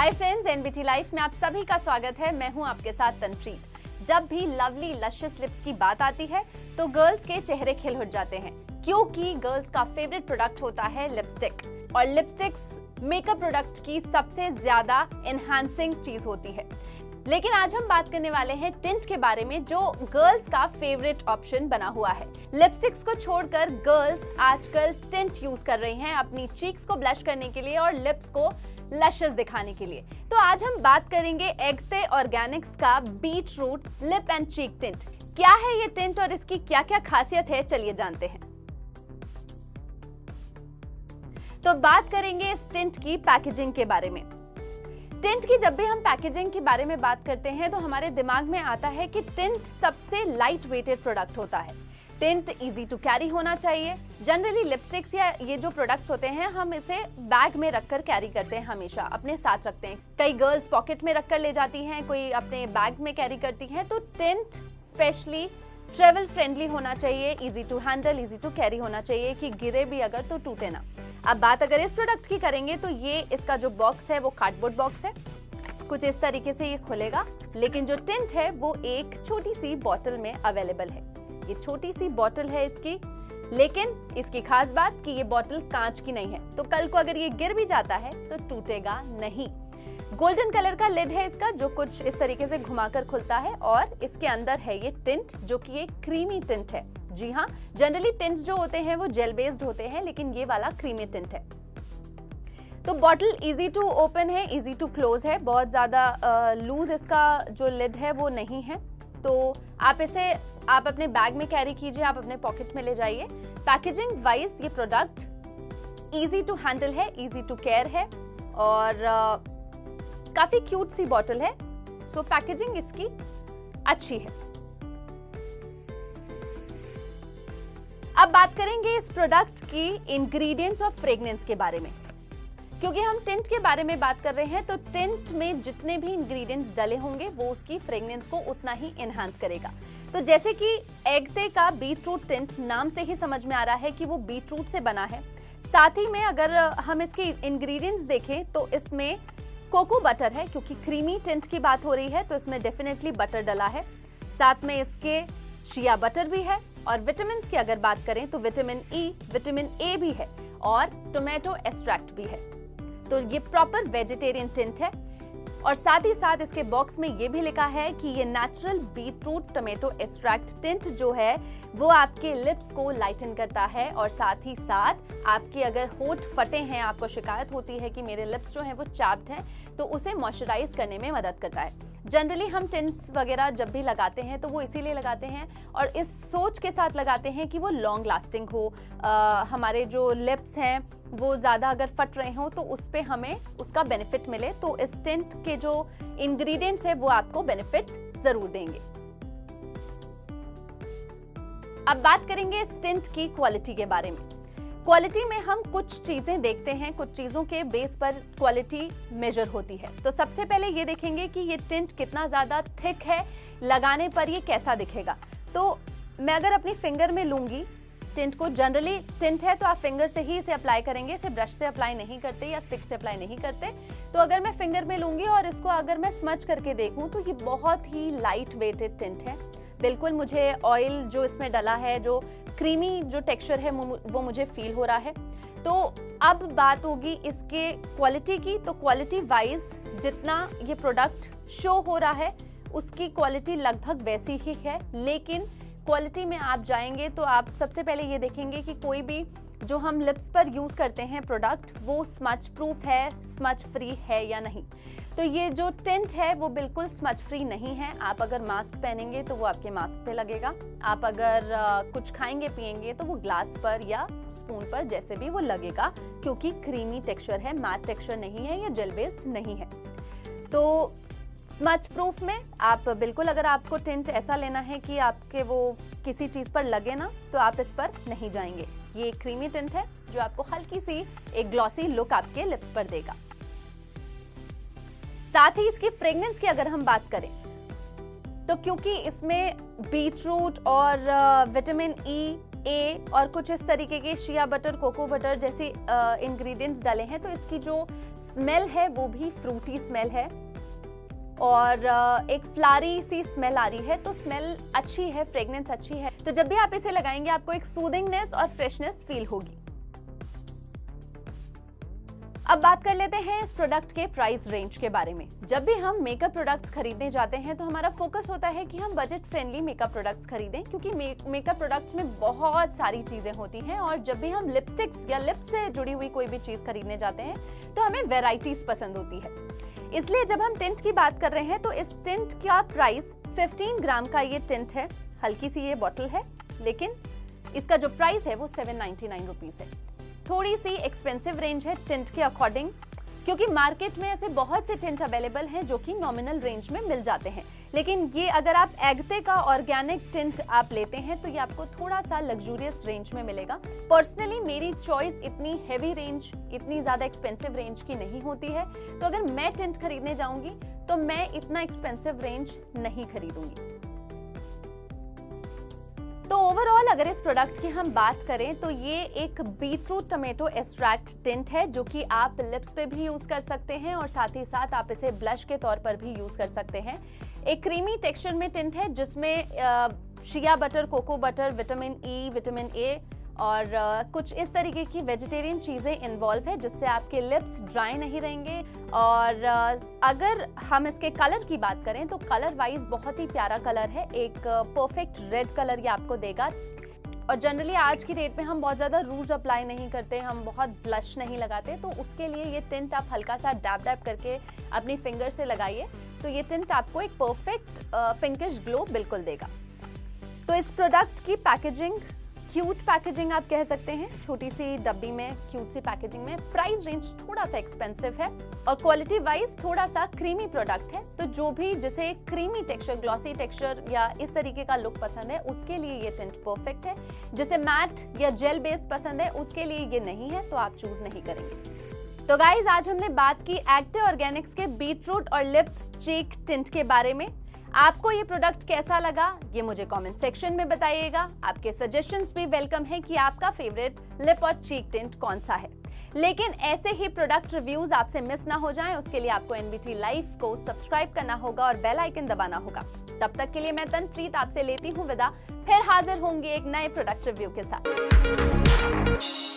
Hi friends, NBT life में आप सभी का स्वागत है। मैं हूं आपके साथ तनप्रीत। जब भी लवली लशियस लिप्स की बात आती है तो गर्ल्स के चेहरे खिल उठ जाते हैं, क्योंकि गर्ल्स का फेवरेट प्रोडक्ट होता है लिपस्टिक। और लिपस्टिक्स मेकअप प्रोडक्ट की सबसे ज्यादा एनहांसिंग चीज होती है। लेकिन आज हम बात करने वाले हैं टिंट के बारे में, जो गर्ल्स का फेवरेट ऑप्शन बना हुआ है। लिपस्टिक्स को छोड़कर गर्ल्स आजकल टिंट यूज कर रही हैं अपनी चीक्स को ब्लश करने के लिए और लिप्स को लशियस दिखाने के लिए। तो आज हम बात करेंगे एगते ऑर्गेनिक्स का beetroot lip and cheek tint. क्या है ये टिंट और इसकी क्या क्या खासियत है, चलिए जानते हैं। तो बात करेंगे इस टिंट की पैकेजिंग के बारे में। टिंट की जब भी हम पैकेजिंग के बारे में बात करते हैं तो हमारे दिमाग में आता है कि टिंट सबसे लाइट वेटेड प्रोडक्ट होता है। टिंट इजी टू कैरी होना चाहिए। जनरली लिपस्टिक्स या ये जो प्रोडक्ट्स होते हैं हम इसे बैग में रखकर कैरी करते हैं, हमेशा अपने साथ रखते हैं। कई गर्ल्स पॉकेट में रखकर ले जाती हैं, कोई अपने बैग में कैरी करती हैं। तो टिंट स्पेशली ट्रेवल फ्रेंडली होना चाहिए, easy to handle, easy to carry होना चाहिए कि गिरे भी अगर तो टूटे ना। अब बात अगर इस प्रोडक्ट की करेंगे तो ये इसका जो बॉक्स है वो कार्डबोर्ड बॉक्स है। कुछ इस तरीके से ये खुलेगा, लेकिन जो टिंट है वो एक छोटी सी बॉटल में अवेलेबल है। ये छोटी सी बॉटल है इसकी, लेकिन इसकी खास बात कि ये बॉटल कांच की नहीं है, तो कल को अगर ये गिर भी जाता है तो टूटेगा नहीं। गोल्डन कलर का लिड है इसका, जो कुछ इस तरीके से घुमाकर खुलता है, और इसके अंदर है ये टिंट, जो कि एक क्रीमी टिंट है। जी हाँ, जनरली टिंट्स जो होते हैं वो जेल बेस्ड होते हैं, लेकिन ये वाला क्रीमी टिंट है। तो बॉटल इजी टू ओपन है, इजी टू क्लोज है, बहुत ज्यादा लूज इसका जो लिड है वो नहीं है। तो आप अपने बैग में कैरी कीजिए, आप अपने पॉकेट में ले जाइए। पैकेजिंग वाइज ये प्रोडक्ट इजी टू हैंडल है, इजी टू केयर है, और काफी क्यूट सी बॉटल है। सो पैकेजिंग इसकी अच्छी है। अब बात करेंगे इस प्रोडक्ट की इंग्रेडिएंट्स और फ्रेग्रेंस के बारे में। क्योंकि हम टिंट के बारे में बात कर रहे हैं तो टिंट में जितने भी इंग्रेडिएंट्स डले होंगे वो उसकी फ्रेग्रेंस को उतना ही एनहांस करेगा। तो जैसे कि एगते का बीटरूट टिंट, नाम से ही समझ में आ रहा है कि वो बीटरूट से बना है। साथ ही में अगर हम इसके इंग्रेडिएंट्स देखें तो इसमें कोको बटर है, क्योंकि क्रीमी टिंट की बात हो रही है तो इसमें डेफिनेटली बटर डला है। साथ में इसके शिया बटर भी है, और विटामिन की अगर बात करें तो विटामिन ई, विटामिन ए भी है, और टोमेटो एक्सट्रैक्ट भी है। तो ये प्रॉपर वेजिटेरियन टिंट है। और साथ ही साथ इसके बॉक्स में ये भी लिखा है कि ये natural beetroot tomato extract tint जो है वो आपके लिप्स को लाइटन करता है, और साथ ही साथ आपके अगर होंठ फटे हैं, आपको शिकायत होती है कि मेरे लिप्स जो हैं वो चैप्ड हैं, तो उसे मॉइस्चराइज करने में मदद करता है। जनरली हम टिंट्स वगैरह जब भी लगाते हैं तो वो इसीलिए लगाते हैं और इस सोच के साथ लगाते हैं कि वो लॉन्ग लास्टिंग हो, हमारे जो लिप्स हैं वो ज़्यादा अगर फट रहे हो तो उस पे हमें उसका बेनिफिट मिले। तो इस टिंट के जो इंग्रेडिएंट्स है वो आपको बेनिफिट जरूर देंगे। अब बात करेंगे इस टिंट की क्वालिटी के बारे में। क्वालिटी में हम कुछ चीजें देखते हैं, कुछ चीजों के बेस पर क्वालिटी मेजर होती है। तो सबसे पहले ये देखेंगे कि ये टिंट कितना ज्यादा थिक है, लगाने पर ये कैसा दिखेगा। तो मैं अगर अपनी फिंगर में लूंगी टिंट को, जनरली टिंट है तो आप फिंगर से ही इसे अप्लाई करेंगे, इसे ब्रश से अप्लाई नहीं करते या स्टिक से अप्लाई नहीं करते। तो अगर मैं फिंगर में लूंगी और इसको अगर मैं स्मच करके देखूं तो ये बहुत ही लाइट वेटेड टिंट है। बिल्कुल मुझे ऑयल जो इसमें डला है, जो क्रीमी जो टेक्सचर है वो मुझे फील हो रहा है। तो अब बात होगी इसके क्वालिटी की। तो क्वालिटी वाइज जितना ये प्रोडक्ट शो हो रहा है उसकी क्वालिटी लगभग वैसी ही है, लेकिन क्वालिटी में आप जाएंगे तो आप सबसे पहले ये देखेंगे कि कोई भी जो हम लिप्स पर यूज करते हैं प्रोडक्ट वो स्मच प्रूफ है, स्मच फ्री है या नहीं। तो ये जो टिंट है वो बिल्कुल स्मच फ्री नहीं है। आप अगर मास्क पहनेंगे तो वो आपके मास्क पे लगेगा, आप अगर कुछ खाएंगे पिएंगे तो वो ग्लास पर या स्पून पर जैसे भी वो लगेगा, क्योंकि क्रीमी टेक्सचर है, मैट टेक्सचर नहीं है या जेल बेस्ड नहीं है। तो स्मच प्रूफ में आप बिल्कुल, अगर आपको टिंट ऐसा लेना है कि आपके वो किसी चीज पर लगे ना, तो आप इस पर नहीं जाएंगे। ये क्रीमी टिंट है जो आपको हल्की सी एक ग्लॉसी लुक आपके लिप्स पर देगा। साथ ही इसकी फ्रेग्रेंस की अगर हम बात करें तो क्योंकि इसमें बीटरूट और विटामिन ई, ए और कुछ इस तरीके के शिया बटर, कोको बटर जैसे इंग्रेडिएंट्स डाले हैं, तो इसकी जो स्मेल है वो भी फ्रूटी स्मेल है और एक फ्लारी सी स्मेल आ रही है, तो स्मेल अच्छी है, फ्रेग्रेंस अच्छी है। तो जब भी आप इसे लगाएंगे आपको एक सूदिंगनेस और फ्रेशनेस फील होगी। अब बात कर लेते हैं इस प्रोडक्ट के प्राइस रेंज के बारे में। जब भी हम मेकअप प्रोडक्ट्स खरीदने जाते हैं तो हमारा फोकस होता है कि हम बजट फ्रेंडली मेकअप प्रोडक्ट्स खरीदें, क्योंकि मेकअप प्रोडक्ट्स में बहुत सारी चीजें होती हैं और जब भी हम लिपस्टिक्स या लिप्स से जुड़ी हुई कोई भी चीज खरीदने जाते हैं तो हमें वेराइटीज पसंद होती है। इसलिए जब हम टिंट की बात कर रहे हैं तो इस टिंट का प्राइस 15 ग्राम का ये टिंट है। हल्की सी ये बॉटल है, लेकिन इसका जो प्राइस है वो 799 रुपीज है। थोड़ी सी एक्सपेंसिव रेंज है टिंट के अकॉर्डिंग, क्योंकि मार्केट में ऐसे बहुत से टिंट अवेलेबल हैं जो कि नॉमिनल रेंज में मिल जाते हैं, लेकिन ये अगर आप एग्ते का ऑर्गेनिक टिंट आप लेते हैं तो ये आपको थोड़ा सा लग्जूरियस रेंज में मिलेगा। पर्सनली मेरी चॉइस इतनी हैवी रेंज, इतनी ज्यादा एक्सपेंसिव रेंज की नहीं होती है, तो अगर मैं टिंट खरीदने जाऊंगी तो मैं इतना एक्सपेंसिव रेंज नहीं खरीदूंगी। तो ओवरऑल अगर इस प्रोडक्ट की हम बात करें तो ये एक बीटरूट टमेटो एक्सट्रैक्ट टिंट है जो कि आप लिप्स पे भी यूज कर सकते हैं और साथ ही साथ आप इसे ब्लश के तौर पर भी यूज कर सकते हैं। एक क्रीमी टेक्सचर में टिंट है जिसमें shea butter, cocoa butter, vitamin E, vitamin A और कुछ इस तरीके की वेजिटेरियन चीज़ें इन्वॉल्व है जिससे आपके लिप्स ड्राई नहीं रहेंगे। और अगर हम इसके कलर की बात करें तो कलर वाइज बहुत ही प्यारा कलर है, एक परफेक्ट रेड कलर ये आपको देगा। और जनरली आज की डेट में हम बहुत ज़्यादा रूज अप्लाई नहीं करते, हम बहुत ब्लश नहीं लगाते, तो उसके लिए ये टिंट आप हल्का सा डैब डैब करके अपनी फिंगर से लगाइए तो ये टिंट आपको एक परफेक्ट पिंकिश ग्लो बिल्कुल देगा। तो इस प्रोडक्ट की पैकेजिंग क्यूट पैकेजिंग आप कह सकते हैं, छोटी सी डब्बी में क्यूट सी पैकेजिंग में। प्राइस रेंज थोड़ा सा एक्सपेंसिव है और क्वालिटी वाइज थोड़ा सा क्रीमी प्रोडक्ट है, तो जो भी जिसे क्रीमी टेक्सचर, ग्लॉसी टेक्सचर या इस तरीके का लुक पसंद है उसके लिए ये टिंट परफेक्ट है। जिसे मैट या जेल बेस्ड पसंद है उसके लिए ये नहीं है, तो आप चूज नहीं करेंगे। तो गाइज आज हमने बात की एक्ते ऑर्गेनिक्स के बीटरूट और लिप चीक टिंट के बारे में। आपको ये प्रोडक्ट कैसा लगा ये मुझे कमेंट सेक्शन में बताइएगा। आपके सजेशंस भी वेलकम है कि आपका फेवरेट लिप और चीक टिंट कौन सा है। लेकिन ऐसे ही प्रोडक्ट रिव्यूज आपसे मिस ना हो जाएं, उसके लिए आपको NBT लाइव को सब्सक्राइब करना होगा और बेल आइकन दबाना होगा। तब तक के लिए मैं तनप्रीत आपसे लेती हूँ विदा, फिर हाजिर होंगे एक नए प्रोडक्ट रिव्यू के साथ।